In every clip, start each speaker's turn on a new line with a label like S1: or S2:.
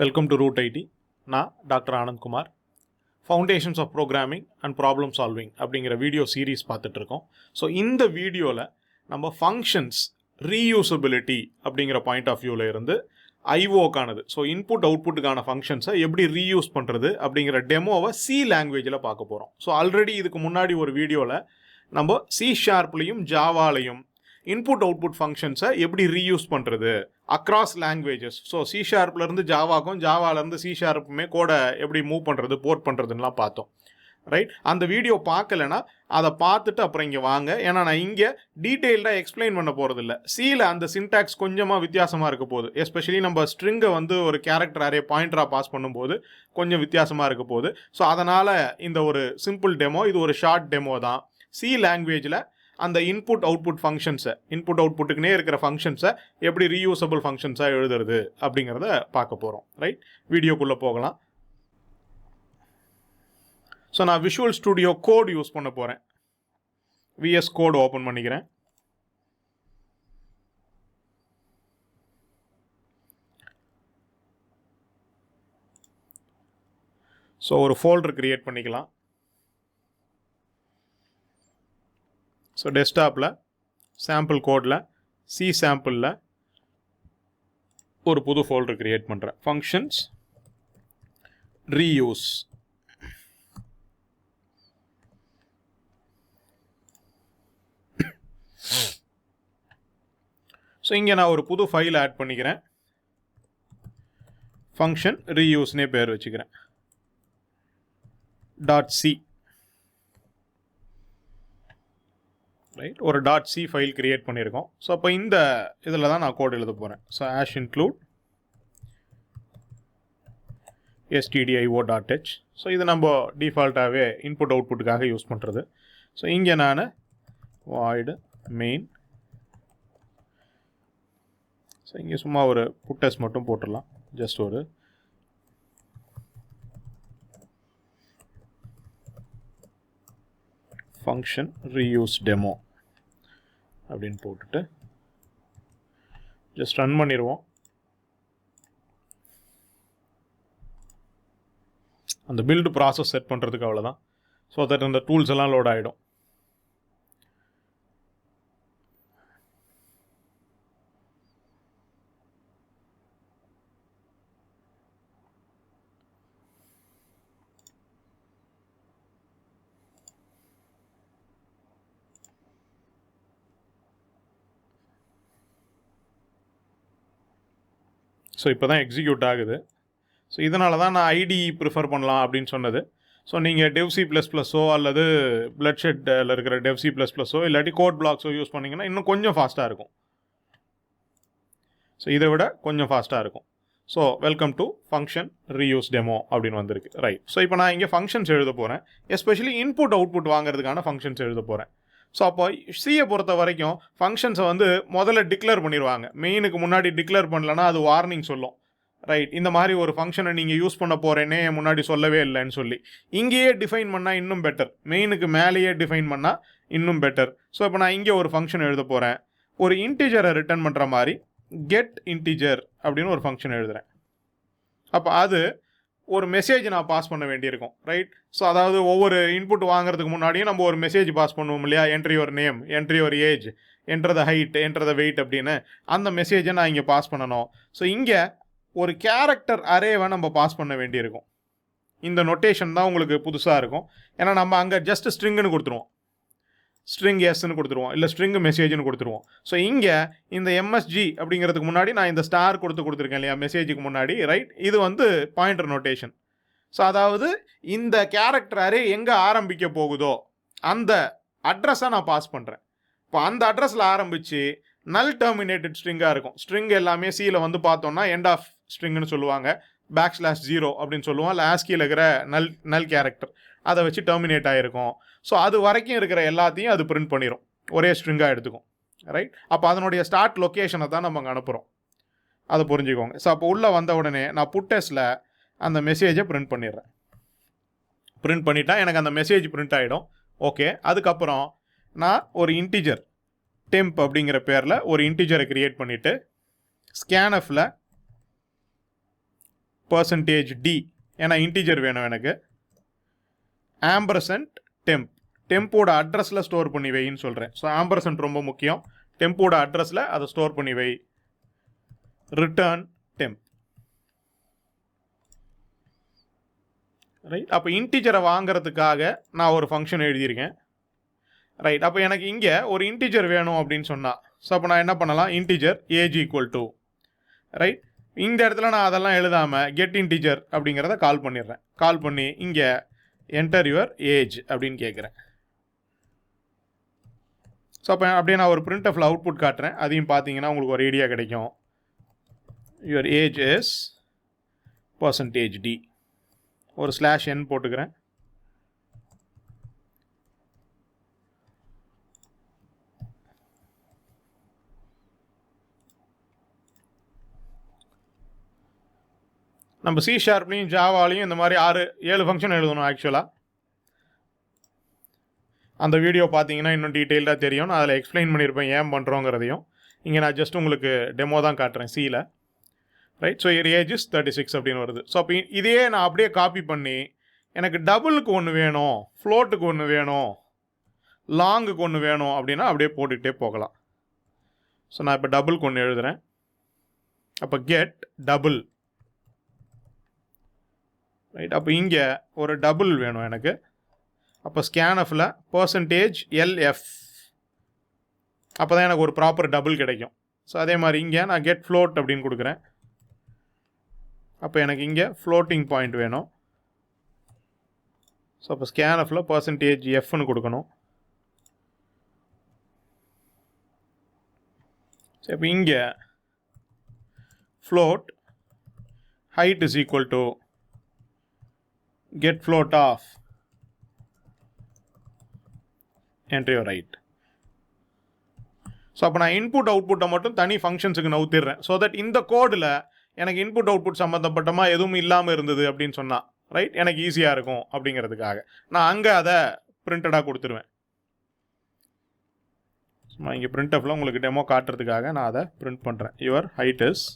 S1: Welcome to Root IT. நான் doctor Anand Kumar. Foundations of programming and problem solving அப்படிங்கிற video series பார்த்துட்ருக்கோம். So இந்த வீடியோவில் நம்ம ஃபங்க்ஷன்ஸ் ரீயூசபிலிட்டி அப்படிங்கிற பாயிண்ட் ஆஃப் வியூவில் இருந்து ஐஓக்கானது, ஸோ இன்புட் அவுட்புட்டுக்கான ஃபங்க்ஷன்ஸை எப்படி ரீயூஸ் பண்ணுறது அப்படிங்கிற டெமோவை சி லாங்குவேஜில் பார்க்க போகிறோம். ஸோ ஆல்ரெடி இதுக்கு முன்னாடி ஒரு வீடியோவில் நம்ம C#லையும் ஜாவாலையும் இன்புட் அவுட்புட் ஃபங்க்ஷன்ஸை எப்படி ரீயூஸ் பண்ணுறது அக்ராஸ் லாங்குவேஜஸ், ஸோ C#லேருந்து ஜாவாக்கும் ஜாவாலேருந்து C#மே கோடை எப்படி மூவ் பண்ணுறது போர்ட் பண்ணுறதுலாம் பார்த்தோம். ரைட், அந்த வீடியோ பார்க்கலன்னா அதை பார்த்துட்டு அப்புறம் இங்கே வாங்க. ஏன்னா நான் இங்கே டீட்டெயில்டாக எக்ஸ்பிளைன் பண்ண போகிறதில்ல. சியில் அந்த சின்டாக்ஸ் கொஞ்சமாக வித்தியாசமாக இருக்க போகுது. எஸ்பெஷலி நம்ம ஸ்ட்ரிங்கை வந்து ஒரு கேரக்டர் அரே பாயிண்டராக பாஸ் பண்ணும்போது கொஞ்சம் வித்தியாசமாக இருக்க போகுது. ஸோ அதனால் இந்த ஒரு சிம்பிள் டெமோ, இது ஒரு ஷார்ட் டெமோ தான். சி லாங்குவேஜில் அந்த இன்புட் அவுட்புட் ஃபங்க்ஷன்ஸை, இன்புட் அவுட்புட்டுக்குனே இருக்கிற ஃபங்க்ஷன்ஸை எப்படி ரீயூசபிள் ஃபங்க்ஷன்ஸாக எழுதுறது அப்படிங்கிறத பார்க்க போகிறோம். ரைட், வீடியோக்குள்ளே போகலாம். ஸோ நான் விஷுவல் ஸ்டுடியோ கோட் யூஸ் பண்ண போகிறேன். VS கோட் ஓப்பன் பண்ணிக்கிறேன். ஸோ ஒரு ஃபோல்டர் கிரியேட் பண்ணிக்கலாம். ஸோ டெஸ்க்டாப்பில் சாம்பிள் கோடில் சி சாம்பிளில் ஒரு புது ஃபோல்டர் கிரியேட் பண்ணுறேன். Functions reuse. ஸோ இங்கே நான் ஒரு புது ஃபைல் ஆட் பண்ணிக்கிறேன். ஃபங்க்ஷன் ரீயூஸ்னே பேர் வச்சுக்கிறேன். .c. ரைட், ஒரு .c ஃபைல் கிரியேட் பண்ணியிருக்கோம். ஸோ அப்போ இந்த இதில் தான் நான் கோட் எழுத போகிறேன். So #include stdio.h. ஸோ இது நம்ம டிஃபால்ட்டாகவே இன்புட் அவுட்புட்டுக்காக யூஸ் பண்ணுறது. ஸோ இங்கே நான் void main. ஸோ இங்கே சும்மா ஒரு புட்டஸ் மட்டும் போட்டுடலாம். ஜஸ்ட் ஒரு ஃபங்க்ஷன் ரீயூஸ் டெமோ அப்படின்னு போட்டுட்டு ஜஸ்ட் ரன் பண்ணிடுவோம். அந்த பில்டு ப்ராசஸ் செட் பண்ணுறதுக்கு அவ்வளோதான். ஸோ தட் அந்த டூல்ஸ் எல்லாம் லோட் ஆகிடும். ஸோ இப்போ தான் எக்ஸிக்யூட் ஆகுது. ஸோ இதனால தான் நான் ஐடி ப்ரிஃபர் பண்ணலாம் அப்படின்னு சொன்னது. ஸோ நீங்கள் dev++ஓ அல்லது பிளட்ஷெட்டில் இருக்கிற dev++ஓ இல்லாட்டி கோட் பிளாக்ஸோ யூஸ் பண்ணிங்கன்னா இன்னும் கொஞ்சம் ஃபாஸ்ட்டாக இருக்கும். ஸோ இதை விட கொஞ்சம் ஃபாஸ்ட்டாக இருக்கும். So welcome to function reuse demo அப்படின்னு வந்திருக்கு. ரைட், ஸோ இப்போ நான் இங்கே ஃபங்க்ஷன்ஸ் எழுத போகிறேன். எஸ்பெஷலி இன்புட் அவுட்புட் வாங்குறதுக்கான ஃபங்க்ஷன்ஸ் எழுத போகிறேன். ஸோ அப்போ சியை பொறுத்த வரைக்கும் ஃபங்க்ஷன்ஸை வந்து முதல்ல டிக்ளேர் பண்ணிடுவாங்க. மெயினுக்கு முன்னாடி டிக்ளேர் பண்ணலன்னா அது வார்னிங் சொல்லும். ரைட், இந்த மாதிரி ஒரு ஃபங்க்ஷனை நீங்கள் யூஸ் பண்ண போகிறேன்னே முன்னாடி சொல்லவே இல்லைன்னு சொல்லி இங்கேயே டிஃபைன் பண்ணால் இன்னும் பெட்டர். மெயினுக்கு மேலேயே டிஃபைன் பண்ணால் இன்னும் பெட்டர். ஸோ இப்போ நான் இங்கே ஒரு ஃபங்க்ஷன் எழுத போகிறேன். ஒரு இன்டிஜரை ரிட்டர்ன் பண்ணுற மாதிரி கெட் இன்டிஜர் அப்படின்னு ஒரு ஃபங்க்ஷன் எழுதுகிறேன். அப்போ அது ஒரு மெசேஜ் நான் பாஸ் பண்ண வேண்டியிருக்கும். ரைட், ஸோ அதாவது ஒவ்வொரு இன்புட் வாங்குறதுக்கு முன்னாடியும் நம்ம ஒரு மெசேஜ் பாஸ் பண்ணுவோம் இல்லையா? Entry your name, entry your age, enter the height, enter the weight அப்படின்னு அந்த மெசேஜை நான் இங்கே பாஸ் பண்ணணும். ஸோ இங்கே ஒரு கேரக்டர் அரேவை நம்ம பாஸ் பண்ண வேண்டியிருக்கும். இந்த நொட்டேஷன் தான் உங்களுக்கு புதுசாக இருக்கும். ஏன்னா நம்ம அங்கே ஜஸ்ட் ஸ்ட்ரிங்குன்னு கொடுத்துருவோம், ஸ்ட்ரிங் எஸ்ன்னு கொடுத்துருவோம், இல்லை ஸ்ட்ரிங் மெசேஜ்னு கொடுத்துருவோம். ஸோ இங்கே இந்த MSG அப்படிங்கிறதுக்கு முன்னாடி நான் இந்த ஸ்டார் கொடுத்துருக்கேன் இல்லையா மெசேஜுக்கு முன்னாடி. ரைட், இது வந்து பாயிண்டர் நோட்டேஷன். ஸோ அதாவது இந்த கேரக்டர் அரே எங்கே ஆரம்பிக்க போகுதோ அந்த அட்ரஸை நான் பாஸ் பண்ணுறேன். இப்போ அந்த அட்ரஸில் ஆரம்பித்து நல் டெர்மினேட்டட் ஸ்ட்ரிங்காக இருக்கும். ஸ்ட்ரிங் எல்லாமே சியில் வந்து பார்த்தோம்னா எண்ட் ஆஃப் ஸ்ட்ரிங்னு சொல்லுவாங்க, \0 அப்படின்னு சொல்லுவோம். இல்லை ஆஸ்கியில் இருக்கிற நல் கேரக்டர் அதை வச்சு டெர்மினேட் ஆகிருக்கும். ஸோ அது வரைக்கும் இருக்கிற எல்லாத்தையும் அது பிரிண்ட் பண்ணிடும், ஒரே ஸ்ட்ரிங்காக எடுத்துக்கும். ரைட், அப்போ அதனுடைய ஸ்டார்ட் லொக்கேஷனை தான் நம்ம அங்கே அனுப்புகிறோம், அதை புரிஞ்சுக்கோங்க. ஸோ அப்போ உள்ளே வந்த உடனே நான் புட்டஸில் அந்த மெசேஜை பிரிண்ட் பண்ணிடுறேன். பிரிண்ட் பண்ணிட்டா எனக்கு அந்த மெசேஜ் பிரிண்ட் ஆகிடும். ஓகே, அதுக்கப்புறம் நான் ஒரு இன்டிஜர் temp அப்படிங்கிற பேரில் ஒரு இன்டிஜரை கிரியேட் பண்ணிவிட்டு ஸ்கேன்எஃப்பில் %d, ஏன்னா இன்டீஜர் வேணும் எனக்கு, ஆம்பர்சன்ட் டெம்ப், டெம்போட அட்ரஸில் ஸ்டோர் பண்ணி வைன்னு சொல்கிறேன். ஸோ ஆம்பர்சன்ட் ரொம்ப முக்கியம், டெம்போட அட்ரஸில் அதை ஸ்டோர் பண்ணி வை, ரிட்டர்ன் டெம்ப். ரைட், அப்போ இன்டீஜரை வாங்கிறதுக்காக நான் ஒரு ஃபங்க்ஷன் எழுதியிருக்கேன். ரைட், அப்போ எனக்கு இங்கே ஒரு இன்டீஜர் வேணும் அப்படின்னு சொன்னால், ஸோ அப்போ நான் என்ன பண்ணலாம், integer age equal to, right, இந்த இடத்துல நான் அதெல்லாம் எழுதாமல் கெட் இன்டீஜர் அப்படிங்கிறத கால் பண்ணிடுறேன். கால் பண்ணி இங்கே என்டர் யுவர் ஏஜ் அப்படின்னு கேட்குறேன். ஸோ அப்போ அப்படியே நான் ஒரு printfல அவுட்புட் காட்டுறேன், அதையும் பார்த்தீங்கன்னா உங்களுக்கு ஒரு ஐடியா கிடைக்கும். யுவர் ஏஜ் இஸ் %d, ஒரு /n போட்டுக்கிறேன். நம்ம C# ஜாவாலையும் இந்த மாதிரி 6-7 ஃபங்க்ஷன் எழுதணும் ஆக்சுவலாக. அந்த வீடியோ பார்த்தீங்கன்னா இன்னும் டீட்டெயில்டாக தெரியும், நான் அதில் எக்ஸ்பிளைன் பண்ணியிருப்பேன் ஏன் பண்ணுறோங்கிறதையும். இங்கே நான் ஜஸ்ட் உங்களுக்கு டெமோ தான் காட்டுறேன் சியில். ரைட், ஸோ ஏஜ் இஸ் 36 அப்படின்னு வருது. ஸோ அப்போ இதையே நான் அப்படியே காப்பி பண்ணி எனக்கு டபுளுக்கு ஒன்று வேணும், ஃப்ளோட்டுக்கு ஒன்று வேணும், லாங்குக்கு ஒன்று வேணும் அப்படின்னா அப்படியே போட்டுக்கிட்டே போகலாம். ஸோ நான் இப்போ டபுளுக்கு ஒன்று எழுதுகிறேன். அப்போ கெட் டபுள். ரைட், அப்போ இங்கே ஒரு டபுள் வேணும் எனக்கு. அப்போ ஸ்கேன்எஃபில் %LF, அப்போ தான் எனக்கு ஒரு ப்ராப்பர் டபுள் கிடைக்கும். ஸோ அதே மாதிரி இங்கே நான் கெட் ஃப்ளோட் அப்படின்னு கொடுக்குறேன். அப்போ எனக்கு இங்கே ஃப்ளோட்டிங் பாயிண்ட் வேணும். ஸோ அப்போ ஸ்கேன்எஃபில் %Fன்னு கொடுக்கணும். ஸோ இப்போ இங்கே float height is equal to get float of enter your height. So அப்போ நான் இன்புட் அவுட்புட்டை மட்டும் தனி ஃபங்க்ஷன்ஸுக்கு நவுத்திடுறேன். ஸோ தட் இந்த கோடில் எனக்கு இன்புட் அவுட்புட் சம்மந்தப்பட்டமாக எதுவும் இல்லாமல் இருந்தது அப்படின்னு சொன்னால், ரைட், எனக்கு ஈஸியாக இருக்கும் அப்படிங்கிறதுக்காக நான் அங்கே அதை பிரிண்டடாக கொடுத்துருவேன். நான் இங்கே printfல உங்களுக்கு டெமோ காட்டுறதுக்காக நான் அதை பிரிண்ட் பண்ணுறேன். Your height is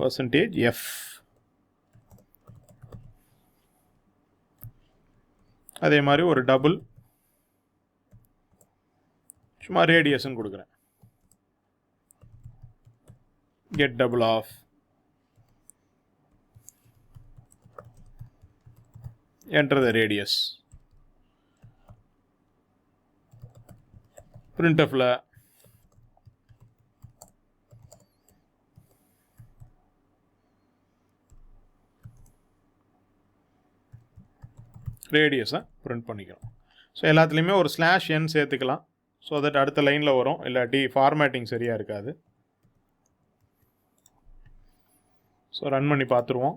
S1: %F. அதே மாதிரி ஒரு டபுள் சும்மா ரேடியஸ்ன்னு கொடுக்குறேன். Get double of enter the radius. printfல ரேடியஸை பிரிண்ட் பண்ணிக்கிறோம். ஸோ எல்லாத்துலேயுமே ஒரு /n சேர்த்துக்கலாம். ஸோ தட் அடுத்த லைனில் வரும், இல்லாட்டி ஃபார்மேட்டிங் சரியாக இருக்காது. ஸோ ரன் பண்ணி பார்த்துருவோம்.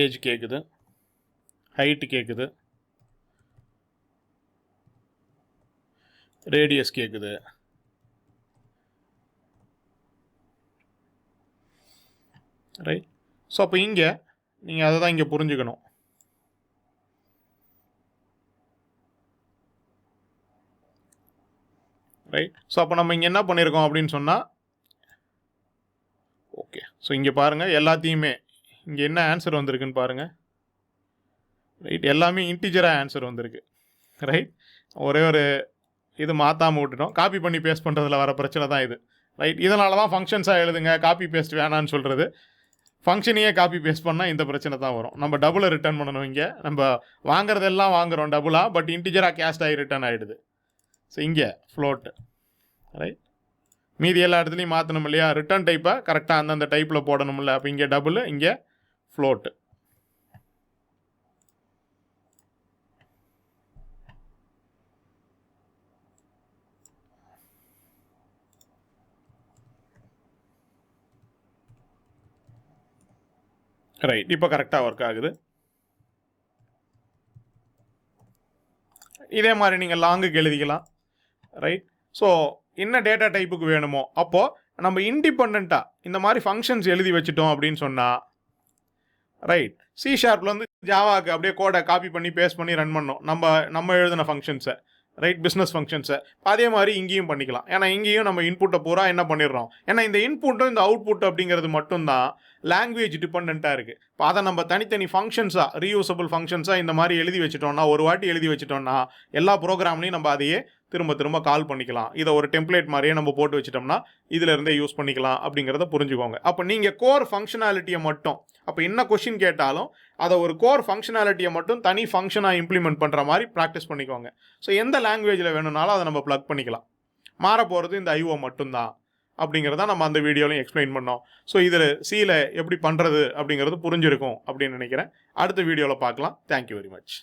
S1: ஏஜ் கேட்குது, ஹைட்டு கேட்குது, ரேடியஸ் கேட்குது. ரைட், ஸோ அப்போ இங்கே நீங்கள் அதை தான் இங்கே புரிஞ்சுக்கணும். ரைட், ஸோ அப்போ நம்ம இங்கே என்ன பண்ணியிருக்கோம் அப்படின்னு சொன்னால், ஓகே, ஸோ இங்கே பாருங்கள் எல்லாத்தையுமே இங்கே என்ன ஆன்சர் வந்திருக்குன்னு பாருங்கள். ரைட், எல்லாமே இன்டிஜராக ஆன்சர் வந்திருக்கு. ரைட், ஒரே ஒரு இது மாற்றாமல் விட்டுட்டோம், காப்பி பண்ணி பேஸ்ட் பண்ணுறதுல வர பிரச்சனை தான் இது. ரைட், இதனால தான் ஃபங்க்ஷன்ஸாக எழுதுங்க, காப்பி பேஸ்ட் வேணான்னு சொல்கிறது. ஃபங்க்ஷனையே காப்பி பேஸ்ட் பண்ணால் இந்த பிரச்சனை தான் வரும். நம்ம டபுளை ரிட்டர்ன் பண்ணணும். இங்கே நம்ம வாங்குறதெல்லாம் வாங்குகிறோம் டபுளாக, பட் இன்டிஜராக கேஸ்ட் ஆகி ரிட்டர்ன் ஆகிடுது. ஸோ இங்கே ஃப்ளோட்டு, ரைட், மீதி எல்லா இடத்துலையும் மாற்றணும் இல்லையா, ரிட்டர்ன் டைப்பை கரெக்டாக அந்தந்த டைப்பில் போடணும்ல. அப்போ இங்கே டபுள், இங்கே ஃப்ளோட்டு. ரைட், இப்போ கரெக்டாக ஒர்க் ஆகுது. இதே மாதிரி நீங்கள் லாங்குக்கு எழுதிக்கலாம். ரைட், ஸோ என்ன டேட்டா டைப்புக்கு வேணுமோ அப்போது நம்ம இண்டிபெண்ட்டாக இந்த மாதிரி ஃபங்க்ஷன்ஸ் எழுதி வச்சுட்டோம் அப்படின்னு சொன்னால், ரைட், C# வந்து ஜாவாக்கு அப்படியே கோடை காப்பி பண்ணி பேஸ்ட் பண்ணி ரன் பண்ணோம் நம்ம எழுதின ஃபங்க்ஷன்ஸை, ரைட், பிஸ்னஸ் ஃபங்க்ஷன்ஸை. அதே மாதிரி இங்கேயும் பண்ணிக்கலாம். ஏன்னா இங்கேயும் நம்ம இன்புட்டை பூரா என்ன பண்ணிடுறோம், ஏன்னா இந்த இன்புட்டும் இந்த அவுட்புட் அப்படிங்கிறது மட்டும்தான் லாங்குவேஜ் டிபெண்ட்டாக இருக்குது. இப்போ அதை நம்ம தனித்தனி ஃபங்க்ஷன்ஸாக, ரீயூசபிள் ஃபங்க்ஷன்ஸாக இந்த மாதிரி எழுதி வச்சுட்டோம்னா, ஒரு வாட்டி எழுதி வச்சுட்டோம்னா எல்லா ப்ரோக்ராம்லையும் நம்ம அதையே திரும்ப திரும்ப கால் பண்ணிக்கலாம். இதை ஒரு டெம்ப்ளேட் மாதிரியே நம்ம போட்டு வச்சிட்டோம்னா இதில் இருந்தே யூஸ் பண்ணிக்கலாம் அப்படிங்கிறத புரிஞ்சுக்கோங்க. அப்போ நீங்கள் கோர் ஃபங்க்ஷனாலிட்டியை மட்டும், அப்போ என்ன கொஷின் கேட்டாலும் அதை ஒரு கோர் ஃபங்க்ஷனாலிட்டியை மட்டும் தனி ஃபங்க்ஷனாக இம்ப்ளிமெண்ட் பண்ணுற மாதிரி ப்ராக்டிஸ் பண்ணிக்கோங்க. ஸோ எந்த லாங்குவேஜில் வேணும்னாலும் அதை நம்ம ப்ளக் பண்ணிக்கலாம். மாற போகிறது இந்த ஐஓ மட்டும்தான் அப்படிங்கிறத நம்ம அந்த வீடியோலையும் எக்ஸ்பிளைன் பண்ணோம். ஸோ இதில் சியில் எப்படி பண்ணுறது அப்படிங்கிறது புரிஞ்சிருக்கும் அப்படின்னு நினைக்கிறேன். அடுத்த வீடியோவில் பார்க்கலாம். Thank you very much.